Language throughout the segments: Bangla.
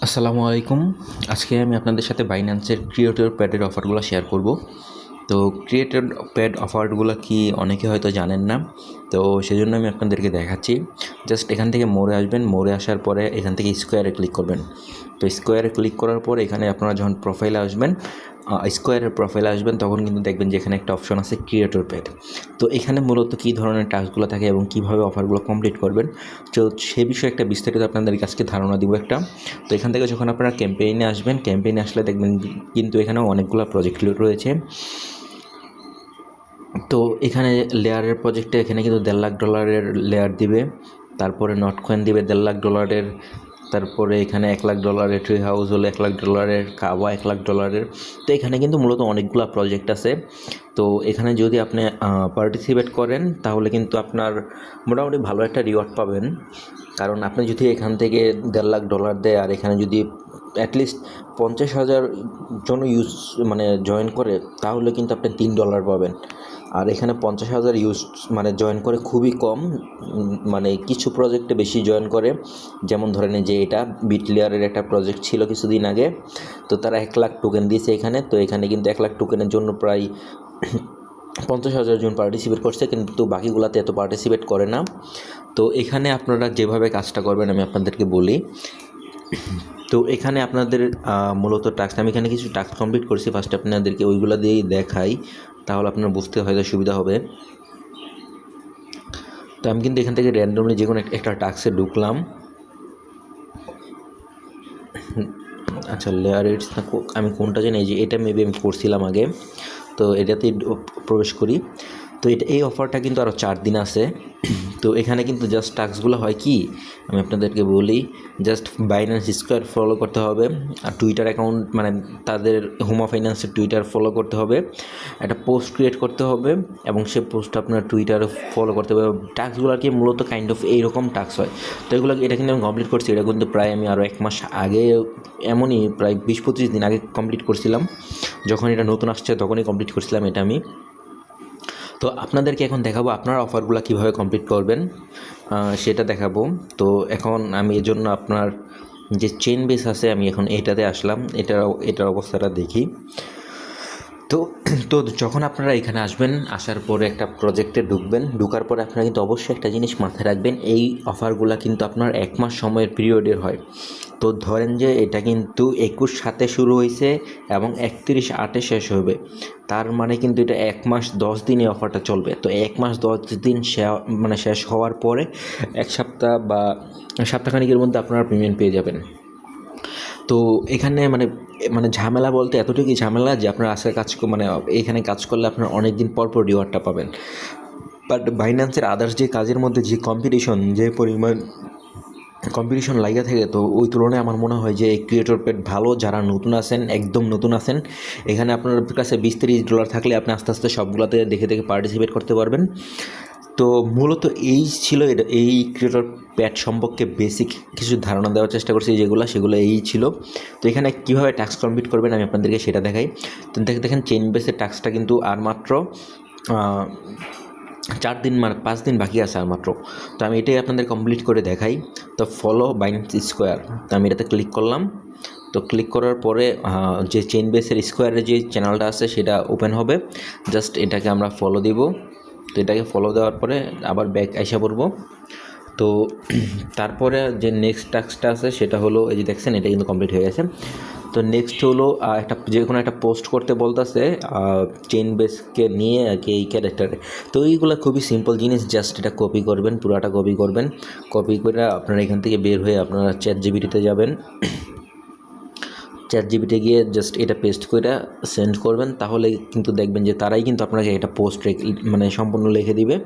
আসসালামু আলাইকুম। আজকে আমি আপনাদের সাথে বাইন্যান্সের ক্রিয়েটর প্যাডের অফারগুলো শেয়ার করব। তো ক্রিয়েটর প্যাড অফারগুলো কি অনেকে হয়তো জানেন না, তো সেজন্য আমি আপনাদেরকে দেখাচ্ছি। জাস্ট এখান থেকে মোড়ে আসবেন, মোড়ে আসার পরে এখান থেকে স্কোয়ারে ক্লিক করবেন। তো স্কোয়ারে ক্লিক করার পর এখানে আপনারা যখন প্রোফাইলে আসবেন, স্কোয়ারের প্রোফাইলে আসবেন, তখন কিন্তু দেখবেন যে এখানে একটা অপশন আছে ক্রিয়েটর প্যাড। তো এখানে মূলত কী ধরনের টাস্কগুলো থাকে এবং কীভাবে অফারগুলো কমপ্লিট করবেন, তো সে বিষয়ে একটা বিস্তারিত আপনাদেরকে আজকে ধারণা দিব একটা। তো এখান থেকে যখন আপনারা ক্যাম্পেইনে আসবেন, ক্যাম্পেইনে আসলে দেখবেন কিন্তু এখানেও অনেকগুলো প্রজেক্ট রয়েছে। তো এখানে লেয়ারের প্রজেক্টে এখানে কিন্তু $1.5 লাখ লেয়ার দিবে, তারপরে নটকয়েন দিবে $1.5 লাখ, তারপরে এখানে $1 লাখ, ট্রি হাউস হলো $1 লাখ, কাওয়া $1 লাখ। তো এখানে কিন্তু মূলত অনেকগুলো প্রজেক্ট আছে। তো এখানে যদি আপনি পার্টিসিপেট করেন তাহলে কিন্তু আপনার মোটামুটি ভালো একটা রিওয়ার্ড পাবেন। কারণ আপনি যদি এখান থেকে $1.5 লাখ দেয় আর এখানে যদি অ্যাটলিস্ট 50,000 জন জয়েন করে, তাহলে কিন্তু আপনি $3 পাবেন। আর এখানে 50,000 জয়েন করে খুবই কম, কিছু প্রজেক্টে বেশি জয়েন করে। যেমন ধরেন যে এটা বিটলেয়ারের একটা প্রজেক্ট ছিল কিছুদিন আগে, তো তারা 1 লাখ টোকেন দিয়েছে এখানে। তো এখানে কিন্তু 1 লাখ টোকেনের জন্য প্রায় 50,000 জন পার্টিসিপেট করছে, কিন্তু বাকিগুলাতে এত পার্টিসিপেট করে না। তো এখানে আপনারা যেভাবে কাজটা করবেন আমি আপনাদেরকে বলি। তো এখানে আপনাদের মূলত টাস্ক, আমি এখানে কিছু টাস্ক কমপ্লিট করছি, ফার্স্টে আপনাদেরকে ওইগুলো দিয়েই দেখাই, তাহলে আপনার বুঝতে হয়তো সুবিধা হবে। তো আমি কিন্তু এখান থেকে র্যান্ডমলি যে কোনো একটা টাস্কে ঢুকলাম। আচ্ছা, লেয়ার এইডস না, আমি কোনটা জানি, যে এটা মেবি আমি করছিলাম আগে, তো এটাতেই প্রবেশ করি। তো এই অফারটা কিন্তু আরও 4 দিন আছে। তো এখানে কিন্তু জাস্ট টাস্কগুলো হয় কি, আমি আপনাদেরকে বলি। জাস্ট বাইন্যান্স স্কোয়ার ফলো করতে হবে, আর টুইটার অ্যাকাউন্ট তাদের হুমা ফাইন্যান্সের টুইটার ফলো করতে হবে, একটা পোস্ট ক্রিয়েট করতে হবে এবং সে পোস্ট আপনার টুইটারে ফলো করতে হবে। টাস্কগুলো আর কি মূলত কাইন্ড অফ এইরকম টাস্ক হয়। তো এটা কিন্তু আমি কমপ্লিট করছি। এটা কিন্তু প্রায় আমি আরও 1 মাস আগে, এমনই প্রায় 20-25 দিন আগে কমপ্লিট করছিলাম। যখন এটা নতুন আসছে তখনই কমপ্লিট করছিলাম এটা আমি। তো আপনাদেরকে এখন দেখাবো আপনার অফারগুলো কীভাবে কমপ্লিট করবেন, সেটা দেখাবো। তো এখন আমি এজন্য আপনার যে চেইন বেস আছে, আমি এখন এটাতে আসলাম, এটার অবস্থাটা দেখি। তো তো যখন আপনারা এখানে আসবেন, আসার পরে একটা প্রজেক্টে ঢুকবেন, ঢুকার পরে আপনারা কিন্তু অবশ্যই একটা জিনিস মাথায় রাখবেন, এই অফারগুলো কিন্তু আপনার 1 মাস সময়ের পিরিয়ডের হয়। তো ধরেন যে এটা কিন্তু 21/7 শুরু হয়েছে এবং 31/8 শেষ হবে, তার মানে কিন্তু এটা 1 মাস 10 দিন এই অফারটা চলবে। তো 1 মাস 10 দিন শেষ হওয়ার পরে 1 সপ্তাহ বা সপ্তাহখানিকের মধ্যে আপনারা পেমেন্ট পেয়ে যাবেন। তো এখানে ঝামেলা বলতে এতটুকুই ঝামেলা যে আপনার আজকে এখানে কাজ করলে আপনার অনেক দিন পর রিওয়ার্ডটা পাবেন। বাট বাইন্যান্সের আদার্স যে কাজের মধ্যে যে কম্পিটিশন, যে পরিমাণ কম্পিটিশন লাইগা থাকে, তো ওই তুলনায় আমার মনে হয় যে এই ক্রিয়েটর প্যাড ভালো। যারা নতুন আছেন, একদম নতুন আছেন, এখানে আপনার কাছে $20-30 থাকলে আপনি আস্তে আস্তে সবগুলোতে দেখে দেখে পার্টিসিপেট করতে পারবেন। তো মূলত এই ছিল এই ক্রিয়েটর প্যাড সম্পর্কে বেসিক কিছু ধারণা দেওয়ার চেষ্টা করছি, সেগুলো এই ছিল। তো এখানে কীভাবে টাস্ক কমপ্লিট করবেন আমি আপনাদেরকে সেটা দেখাই। তো দেখেন চেইন বেসের টাস্কটা কিন্তু আর মাত্র 4 দিন 5 দিন বাকি আছে আর মাত্র। তো আমি এটাই আপনাদের কমপ্লিট করে দেখাই। তো ফলো বাইন্যান্স স্কোয়ার, তো আমি এটাতে ক্লিক করলাম। তো ক্লিক করার পরে যে চেইন বেসের স্কোয়ারের যে চ্যানেলটা আছে সেটা ওপেন হবে। জাস্ট এটাকে আমরা ফলো দিব। তো এটাকে ফলো দেওয়ার পরে আবার ব্যাক আইসা পড়ব। তো তারপরে যে নেক্সট টাস্কটা আছে সেটা হলো, এই যে দেখছেন এটা কিন্তু কমপ্লিট হয়ে গেছে। তো নেক্সট হলো যে কোনো একটা পোস্ট করতে বলতেছে চেইন বেসকে নিয়ে আর কি, এই ক্যারেক্টারে। তো এইগুলো খুবই সিম্পল জিনিস, জাস্ট এটা কপি করবেন, পুরাটা কপি করবেন। কপি করে আপনারা এখান থেকে বের হয়ে আপনারা চ্যাটজিপিটিতে যাবেন। চ্যাটজিপিটি গিয়ে জাস্ট এটা পেস্ট করে সেন্ড করবেন, তাহলে কিন্তু দেখবেন যে তারাই কিন্তু আপনাকে এটা পোস্ট সম্পূর্ণ লিখে দিবে।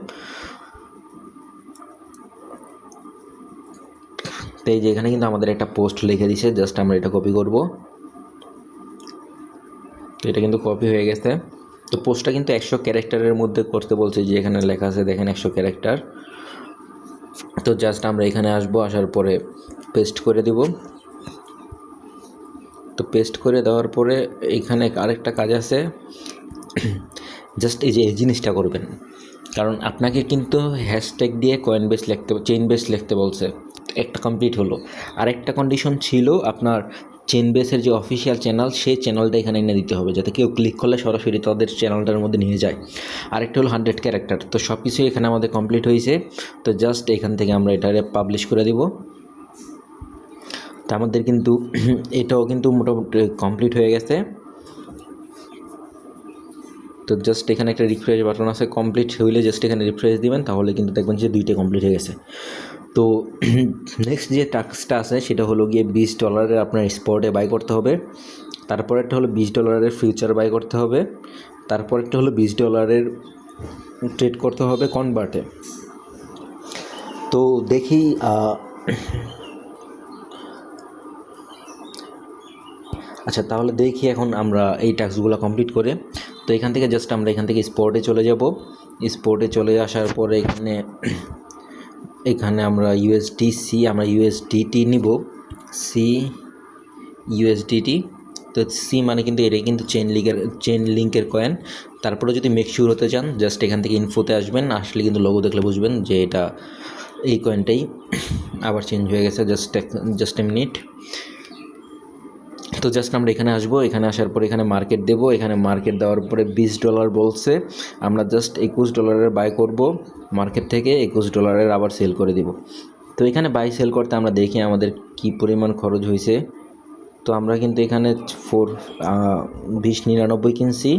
তো এই যে এখানে কিন্তু আমাদের একটা পোস্ট লিখে দিছে, জাস্ট আমরা এটা কপি করব। তো এটা কিন্তু কপি হয়ে গেছে। তো পোস্টটা কিন্তু 100 ক্যারেক্টারের মধ্যে করতে বলছে, যে এখানে লেখা আছে দেখেন 100 ক্যারেক্টার। তো জাস্ট আমরা এখানে আসবো, আসার পরে পেস্ট করে দিব। তো পেস্ট করে দেওয়ার পরে এইখানে আরেকটা কাজ আছে, জাস্ট এই জিনিসটা করবেন, কারণ আপনাকে কিন্তু হ্যাশট্যাগ দিয়ে চেইন বেস লিখতে বলছে। তো একটা কমপ্লিট হলো। আরেকটা কন্ডিশন ছিল আপনার চেনবেসের যে অফিসিয়াল চ্যানেল, সেই চ্যানেলটা এখানে এনে দিতে হবে, যাতে কেউ ক্লিক করলে সরাসরি তাদের চ্যানেলটার মধ্যে নিয়ে যায়। আরেকটা হলো 100 ক্যারেক্টার। তো সব কিছুই এখানে আমাদের কমপ্লিট হয়েছে। তো জাস্ট এখান থেকে আমরা এটা পাবলিশ করে দিব। তো আমাদের কিন্তু এটাও কিন্তু মোটামুটি কমপ্লিট হয়ে গেছে। তো জাস্ট এখানে একটা রিফ্রেশ বাটন আছে, কমপ্লিট হইলে জাস্ট এখানে রিফ্রেশ দিবেন, তাহলে কিন্তু দেখবেন যে 2টা কমপ্লিট হয়ে গেছে। তো নেক্সট যে টাস্কটা আছে সেটা হলো গিয়ে $20 আপনার স্পটে বাই করতে হবে। তারপরেরটা হলো $20 ফিউচার বাই করতে হবে। তারপরেরটা হলো $20 ট্রেড করতে হবে কনভার্টে। তো দেখি আচ্ছা, তাহলে দেখি এখন আমরা এই টাস্কগুলো কমপ্লিট করে। তো এখান থেকে জাস্ট আমরা এখান থেকে স্পটে চলে যাব। স্পটে চলে আসার পরে এখানে আমরা ইউএসডিসি, আমরা ইউএসডিটি নিব, সি ইউএসডিটি। তো সি মানে কিন্তু এটাই কিন্তু চেন লিঙ্কের কয়েন। তারপরে যদি মেক শিওর হতে চান জাস্ট এখান থেকে ইনফোতে আসবেন, আসলে কিন্তু লোগো দেখলে বুঝবেন যে এটা এই কয়েনটাই। আবার চেঞ্জ হয়ে গেছে, জাস্ট এ মিনিট। তো জাস্ট আমরা এখানে আসবো, এখানে আসার পরে এখানে মার্কেট দেবো। এখানে মার্কেট দেওয়ার পরে $20 বলছে, আমরা জাস্ট $21 বাই করব মার্কেট থেকে, $21 আবার সেল করে দিব। তো এখানে বাই সেল করতে আমরা দেখি আমাদের কি পরিমাণ খরচ হয়েছে। তো আমরা কিন্তু এখানে 20.99 কিনছি,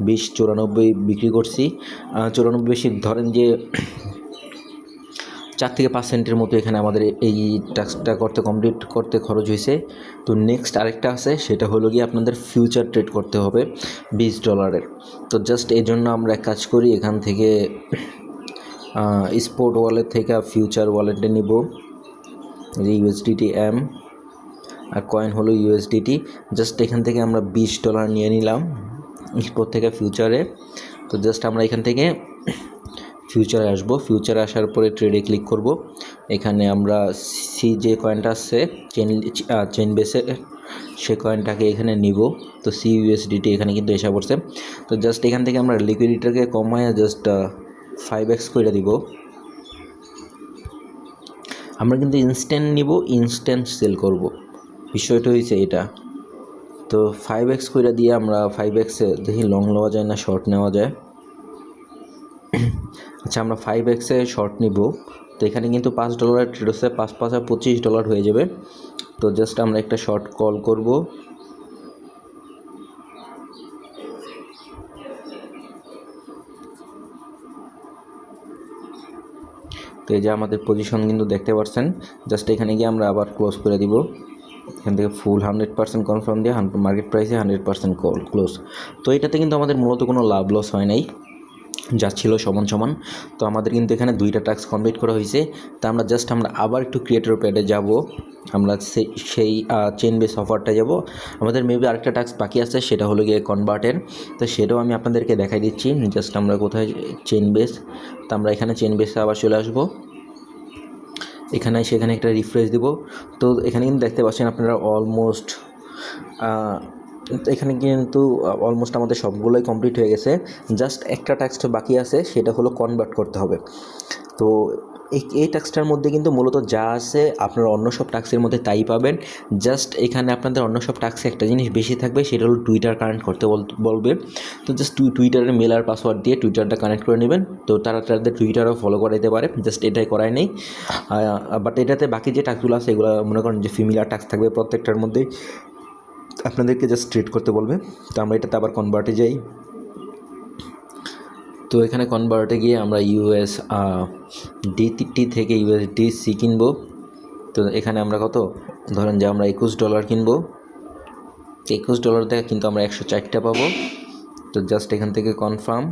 20.94 বিক্রি করছি। 94 বেশি ধরেন যে 4 থেকে 5 সেন্টের মতো এখানে আমাদের এই টাস্কটা কমপ্লিট করতে খরচ হয়েছে। তো নেক্সট আরেকটা আছে, সেটা হলো গিয়ে আপনাদের ফিউচার ট্রেড করতে হবে $20। তো জাস্ট এই জন্য আমরা এক কাজ করি, এখান থেকে স্পোর্ট ওয়ালেট থেকে ফিউচার ওয়ালেটে নিব, যে ইউএসডিটি এম, আর কয়েন হলো ইউএসডিটি। জাস্ট এখান থেকে আমরা $20 নিয়ে নিলাম স্পোর্ট থেকে ফিউচারে। তো জাস্ট আমরা এখান থেকে ফিউচারে আসবো, ফিউচারে আসার পরে ট্রেডে ক্লিক করব। এখানে আমরা সি যে কয়েনটা আছে চেন বেসে, সে কয়েনটাকে এখানে নিব। তো সি ইউএসডিটি এখানে কিন্তু এসে পড়ছে। তো জাস্ট এখান থেকে আমরা লিকুইডিটিটাকে কমায় জাস্ট 5x করে দিব। আমরা কিন্তু ইনস্ট্যান্ট নিব, ইনস্ট্যান্ট সেল করব, বিষয়টা হয়েছে এটা। তো 5x করে দিয়ে আমরা 5x-এ দেখি লং নেওয়া যায় না শর্ট নেওয়া যায়। আচ্ছা, আমরা 5x-এ শর্ট নিব। তো এখানে কিন্তু $5 ট্রেড হচ্ছে, 5 5 $25 হয়ে যাবে। তো জাস্ট আমরা একটা শর্ট কল করব। তো এই যে আমাদের পজিশন কিন্তু দেখতে পাচ্ছেন। জাস্ট এখানে গিয়ে আমরা আবার ক্লোজ করে দিব। এখান থেকে ফুল 100% কনফার্ম দিয়ে মার্কেট প্রাইসে 100% ক্লোজ। তো এটাতে কিন্তু আমাদের মূলত কোনো লাভ লস হয় নাই, যা ছিল সমান সমান। তো আমাদের কিন্তু এখানে 2টা টাস্ক কমপ্লিট করা হয়েছে। তো আমরা আবার একটু ক্রিয়েটর প্যাডে যাব, আমরা সেই চেন বেস অফারটা যাব। আমাদের মেবি আরেকটা টাস্ক বাকি আছে, সেটা হলো গিয়ে কনভার্টের। তো সেটাও আমি আপনাদেরকে দেখাই দিচ্ছি। জাস্ট আমরা কোথায় চেন বেস, তো আমরা এখানে চেন বেসে আবার চলে আসবো। সেখানে একটা রিফ্রেশ দিব। তো এখানে কিন্তু দেখতে পাচ্ছেন আপনারা অলমোস্ট এখানে কিন্তু অলমোস্ট আমাদের সবগুলোই কমপ্লিট হয়ে গেছে। জাস্ট একটা টাস্ক বাকি আছে, সেটা হলো কনভার্ট করতে হবে। তো এই টাস্কটার মধ্যে কিন্তু মূলত যা আছে আপনারা অন্য সব টাস্কের মধ্যে তাই পাবেন। জাস্ট এখানে আপনাদের অন্য সব টাস্কে একটা জিনিস বেশি থাকবে, সেটা হলো টুইটার কানেক্ট করতে বলবে। তো জাস্ট টুইটারের মেল আর পাসওয়ার্ড দিয়ে টুইটারটা কানেক্ট করে নেবেন। তো তারা তাদের টুইটারও ফলো করাইতে পারে, জাস্ট এটাই করাই নেই। বাট এটাতে বাকি যে টাস্কগুলো আছে এগুলো মনে করেন যে ফিমিলার টাস্ক থাকবে প্রত্যেকটার মধ্যেই, আপনাদেরকে জাস্ট ট্রেড করতে বলবে। তো আমরা এটাতে আবার কনভার্টে যাই। তো এখানে কনভার্টে গিয়ে আমরা USDT থেকে USDC কিনবো। তো এখানে আমরা কত ধরেন যে আমরা $21 কিনবো। $21 থেকে কিন্তু আমরা 104টা পাবো। তো জাস্ট এখান থেকে কনফার্ম।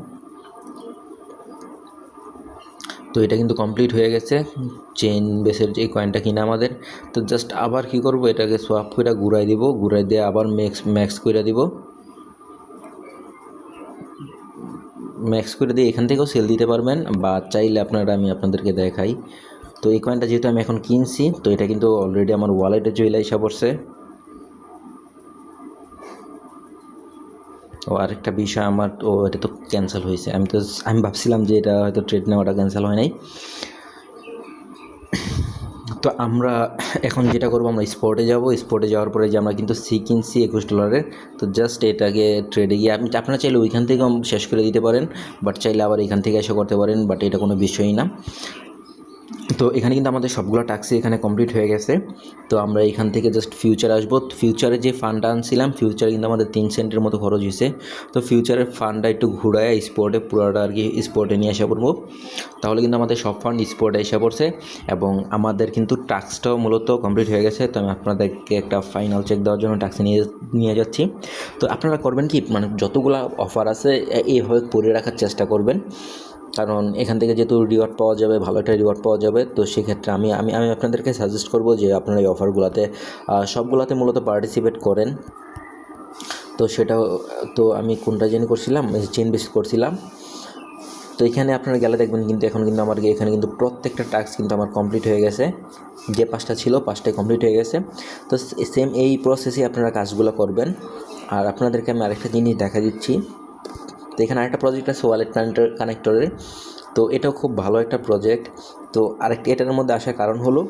তো এটা কিন্তু কমপ্লিট হয়ে গেছে চেন বেসের যে কয়েনটা কিনা আমাদের। তো জাস্ট আবার কি করব, এটাকে সোয়াপ করে ঘুরাই দিব, ঘুরাই দিয়ে আবার ম্যাক্স করে দিব। ম্যাক্স করে দিয়ে এখান থেকেও সেল দিতে পারবেন, বা চাইলে আমি আপনাদেরকে দেখাই। তো এই কয়েনটা যেহেতু আমি এখন কিনছি, তো এটা কিন্তু অলরেডি আমার ওয়ালেটে চলে আসা পড়ছে। আরেকটা বিষয় এটা তো ক্যান্সেল হয়েছে। আমি ভাবছিলাম যে এটা হয়তো ট্রেড নেওয়াটা ক্যান্সেল হয় নাই। তো আমরা এখন যেটা করবো, আমরা স্পটে যাব। স্পটে যাওয়ার পরে যে আমরা কিন্তু সি কিনছি $21, তো জাস্ট এটাকে ট্রেডে গিয়ে আপনারা চাইলে ওইখান থেকেও শেষ করে দিতে পারেন, বাট চাইলে আবার এখান থেকে এসে করতে পারেন, বাট এটা কোনো বিষয়ই না। তো এখানে কিন্তু আমাদের সবগুলো টাস্কই এখানে কমপ্লিট হয়ে গেছে। তো আমরা এখান থেকে জাস্ট ফিউচারে আসবো। ফিউচারে যে ফান্ডটা আনছিলাম, ফিউচারে কিন্তু আমাদের 3 সেন্টের মতো খরচ হয়েছে। তো ফিউচারের ফান্ডটা একটু ঘুরায় স্পটে পুরোটা আর কি স্পটে নিয়ে আসা পড়বো, তাহলে কিন্তু আমাদের সব ফান্ড স্পটে এসে পড়ছে এবং আমাদের কিন্তু টাস্কটাও মূলত কমপ্লিট হয়ে গেছে। তো আমি আপনাদেরকে একটা ফাইনাল চেক দেওয়ার জন্য টাস্ক নিয়ে যাচ্ছি। তো আপনারা করবেন কি, মানে যতগুলো অফার আছে এইভাবে পড়ে রাখার চেষ্টা করবেন, কারণ এখান থেকে যেহেতু রিওয়ার্ড পাওয়া যাবে, ভালো একটা রিওয়ার্ড পাওয়া যাবে। তো সেক্ষেত্রে আমি আমি আমি আপনাদেরকে সাজেস্ট করব যে আপনারা এই অফারগুলোতে সবগুলোতে মূলত পার্টিসিপেট করেন। তো সেটা, তো আমি কোনটা জানি করছিলাম, চেন বেস করছিলাম। তো এখানে আপনারা গেলে দেখবেন কিন্তু এখন কিন্তু আমার এখানে কিন্তু প্রত্যেকটা টাস্ক কিন্তু আমার কমপ্লিট হয়ে গেছে। যে 5টা ছিল 5টাই কমপ্লিট হয়ে গেছে। তো সেম এই প্রসেসে আপনারা কাজগুলো করবেন। আর আপনাদেরকে আমি আরেকটা জিনিস দেখা দিচ্ছি। তো এখানে আরেকটা প্রজেক্ট আছে ওয়ালেট কানেক্টরের। তো এটাও খুব ভালো একটা প্রজেক্ট। তো আরেকটা এটার মধ্যে আসার কারণ হলো,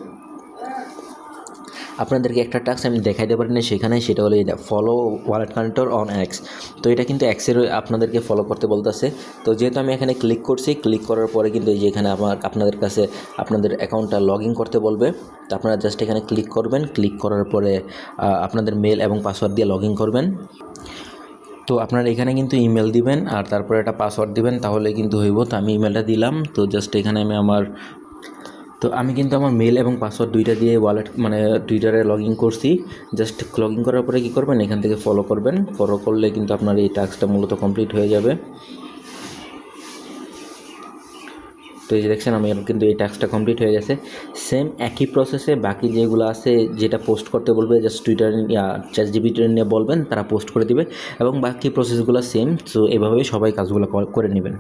আপনাদেরকে একটা টাস্ক আমি দেখাইতে পারি না সেখানে, সেটা হলো এটা follow wallet connector on x. তো এটা কিন্তু এক্সের আপনাদেরকে ফলো করতে বলতেছে। তো যেহেতু আমি এখানে ক্লিক করছি, ক্লিক করার পরে কিন্তু এই যে এখানে আপনাদের কাছে আপনাদের অ্যাকাউন্টটা লগ ইন করতে বলবে। তো আপনারা জাস্ট এখানে ক্লিক করবেন, ক্লিক করার পরে আপনাদের মেল এবং পাসওয়ার্ড দিয়ে লগ ইন করবেন। তো আপনারা এখানে কিন্তু ইমেল দিবেন আর তারপরে একটা পাসওয়ার্ড দিবেন, তাহলে কিন্তু হইব। তো আমি ইমেলটা দিলাম। তো জাস্ট এখানে আমি কিন্তু আমার মেল এবং পাসওয়ার্ড দুইটা দিয়ে ওয়ালেট মানে টুইটারে লগ ইন করছি। জাস্ট লগ ইন করার পরে কী করবেন, এখান থেকে ফলো করবেন। ফলো করলে কিন্তু আপনার এই টাস্কটা মূলত কমপ্লিট হয়ে যাবে। তো এই যে দেখছেন আমি কিন্তু এই টাস্কটা কমপ্লিট হয়ে গেছে। সেম একই প্রসেসে বাকি যেগুলো আছে, যেটা পোস্ট করতে বলবে জাস্ট টুইটারে ChatGPT নিয়ে বলবেন, তারা পোস্ট করে দিবে এবং বাকি প্রসেসগুলো সেম। সো এভাবেই সবাই কাজগুলো করে নেবেন।